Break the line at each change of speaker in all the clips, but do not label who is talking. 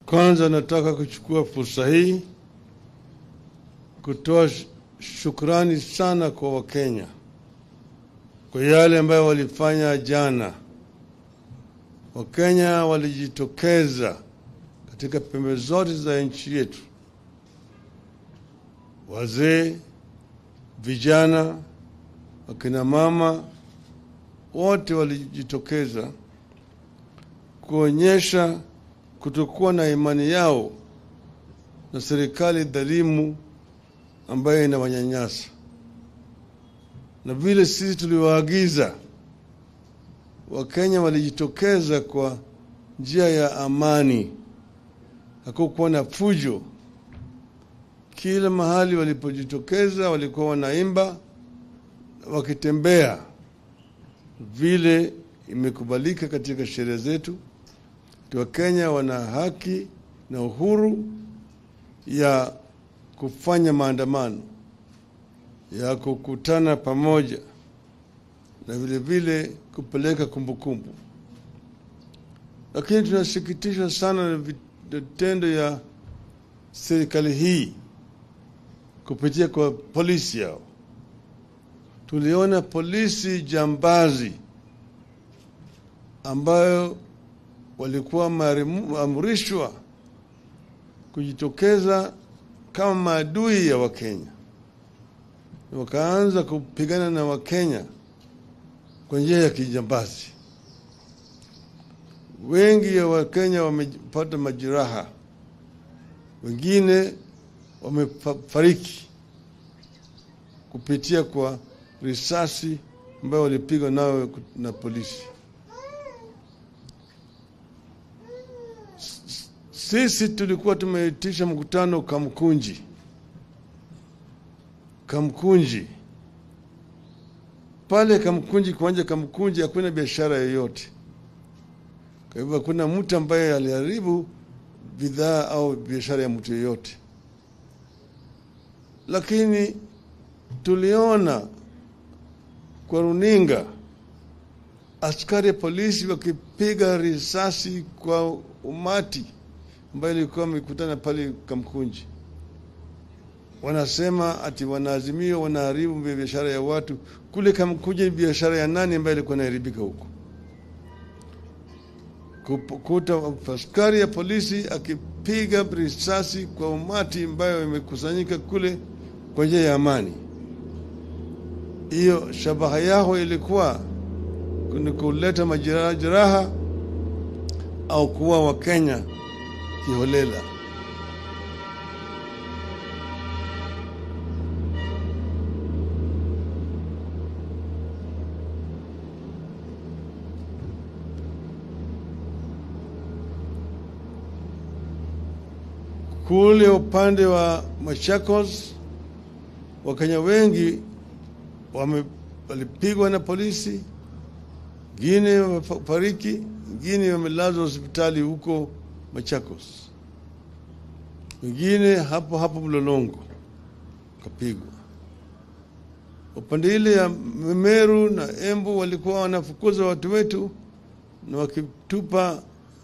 Kwanza nataka kuchukua fursa hii kutoa shukrani sana kwa Wakenya kwa yale ambayo walifanya jana. Wakenya walijitokeza katika pembe zote za nchi yetu, wazee, vijana, wakina mama, wote walijitokeza kuonyesha kutokuwa na imani yao na serikali dhalimu ambayo inawanyanyasa. Na vile sisi tuliwaagiza, Wakenya walijitokeza kwa njia ya amani. Hakukuwa na fujo. Kila mahali walipojitokeza walikuwa wanaimba, wakitembea vile imekubalika katika sheria zetu. Wakenya wana haki na uhuru ya kufanya maandamano, ya kukutana pamoja, na vile vile kupeleka kumbukumbu. Lakini tunasikitisha sana na vitendo ya serikali hii kupitia kwa polisi yao. Tuliona polisi jambazi ambayo walikuwa maamrishwa kujitokeza kama maadui ya Wakenya. Wakaanza kupigana na Wakenya kwa njia ya kijambazi. Wengi ya Wakenya wamepata majeraha, wengine wamefariki kupitia kwa risasi ambayo walipigwa nayo na polisi. Sisi tulikuwa tumeitisha mkutano Kamkunji. Pale Kamkunji, kuanja Kamkunji hakuna biashara yoyote. Kwa hivyo hakuna mtu ambaye aliharibu bidhaa au biashara ya mtu yoyote. Lakini tuliona kwa runinga askari polisi wakipiga risasi kwa umati ambayo ilikuwa mikutana pale Kamkunji. Wanasema ati wanaazimio wanaharibu biashara ya watu. Kule Kamkunji biashara ya nani ambayo ilikuwa inaharibika huko? Kukuta askari ya polisi akipiga risasi kwa umati ambayo imekusanyika kule kwa njia ya amani. Hiyo shabaha yao ilikuwa kuleta majeraha au kuwa Wakenya kiholela. Kule upande wa Machakos, Wakenya wengi walipigwa na polisi, wengine wamefariki, wengine wamelazwa hospitali huko Machakos, wengine hapo Mlolongo kapigwa. Upande ile ya Meru na Embu walikuwa wanafukuza watu wetu na wakitupa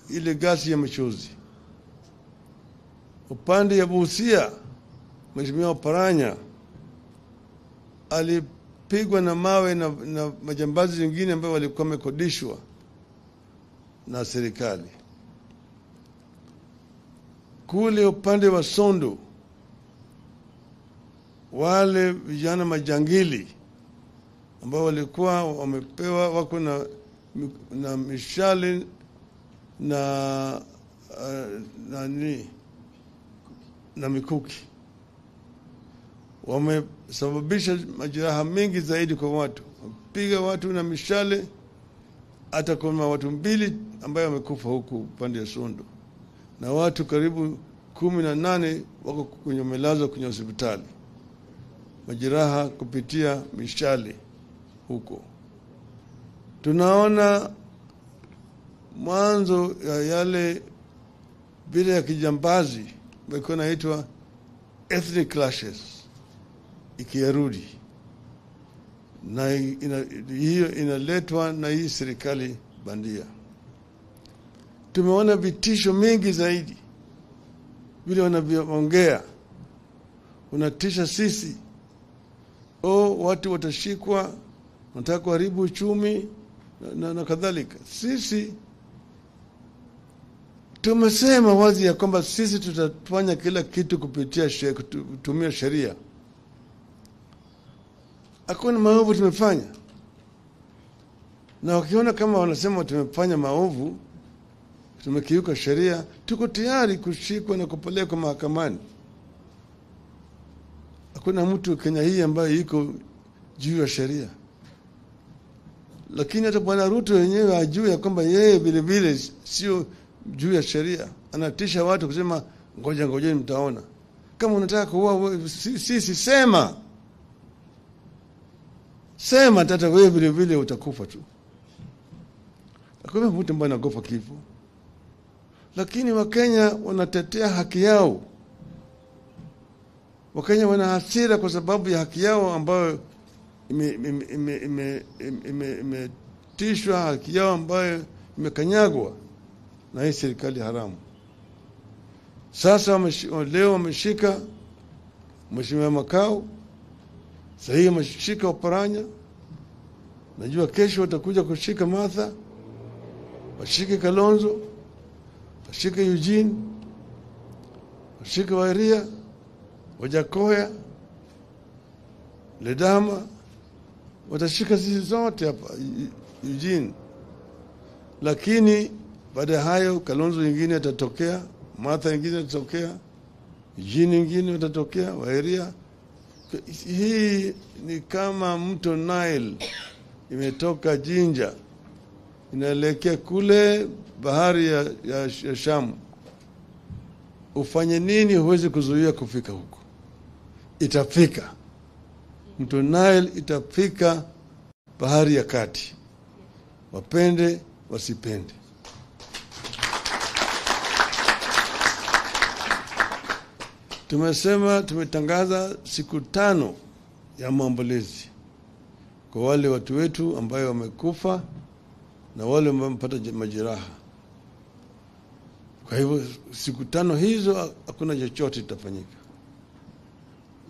ile gasi ya machozi. Upande ya Busia, Mheshimiwa Paranya alipigwa na mawe na majambazi wengine ambao walikuwa wamekodishwa na serikali. Kule upande wa Sondu, wale vijana majangili ambao walikuwa wamepewa wako na mishale na mikuki, wamesababisha majeraha mengi zaidi kwa watu. Wapiga watu na mishale, hata kuna watu 2 ambao wamekufa huku upande ya Sondu, na watu karibu 18 wako kwenye melazwa kwenye hospitali, majeraha kupitia mishale huko. Tunaona mwanzo ya yale bila ya kijambazi ambayo inaitwa ethnic clashes ikirudi, na hiyo inaletwa na hii serikali bandia. Tumeona vitisho mengi zaidi vile wanavyoongea unatisha sisi. Watu watashikwa, wanataka kuharibu uchumi na kadhalika. Sisi tumesema wazi ya kwamba sisi tutafanya kila kitu kutumia sheria. Hakuna maovu tumefanya. Na wakiona kama wanasema tumefanya maovu, tumekiuka sheria, tuko tayari kushikwa na kupelekwa mahakamani. Hakuna mtu Kenya hii ambaye yuko juu ya sheria. Lakini hata Bwana Ruto yenyewe ajue ya kwamba yeye vile vile sio juu ya sheria. Anatisha watu kusema ngoja mtaona. Kama unataka kuua sisi sema tata wewe vile vile utakufa tu. Hakuna mtu ambaye anagopa kifo. Lakini Wakenya wanatetea haki yao. Wakenya wana hasira kwa sababu ya haki yao ambayo imetishwa, haki yao ambayo imekanyagwa na hii serikali haramu. Sasa leo wameshika Mheshimiwa Makau, sahihi wameshika Oparanya. Najua kesho watakuja kushika Martha, washike Kalonzo, washike Eugene, washike Waria, Wajakoya, Ledama, watashika sisi zote hapa Eugene. Lakini baada ya hayo Kalonzo nyingine atatokea, Martha nyingine atatokea, Eugene nyingine atatokea, Waria. Hii ni kama mto Nile imetoka Jinja inaelekea kule bahari ya Shamu. Ufanye nini huwezi kuzuia kufika huko. Itafika. Mto Nile itafika bahari ya kati. Wapende wasipende. Tumetangaza siku 5 ya maombolezi kwa wale watu wetu ambao wamekufa na wale ambao wamepata majeraha. Kwa hivyo siku 5 hizo hakuna chochote kitafanyika.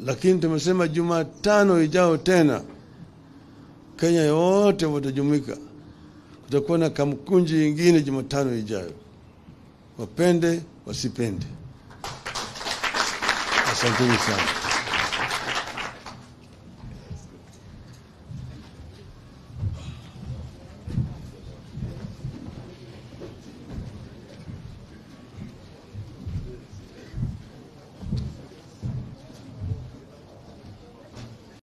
Lakini tumesema Jumatano ijao tena Kenya yote watajumuika. Kutakuwa na kamkunji nyingine Jumatano ijayo. Wapende wasipende. Asanteni sana.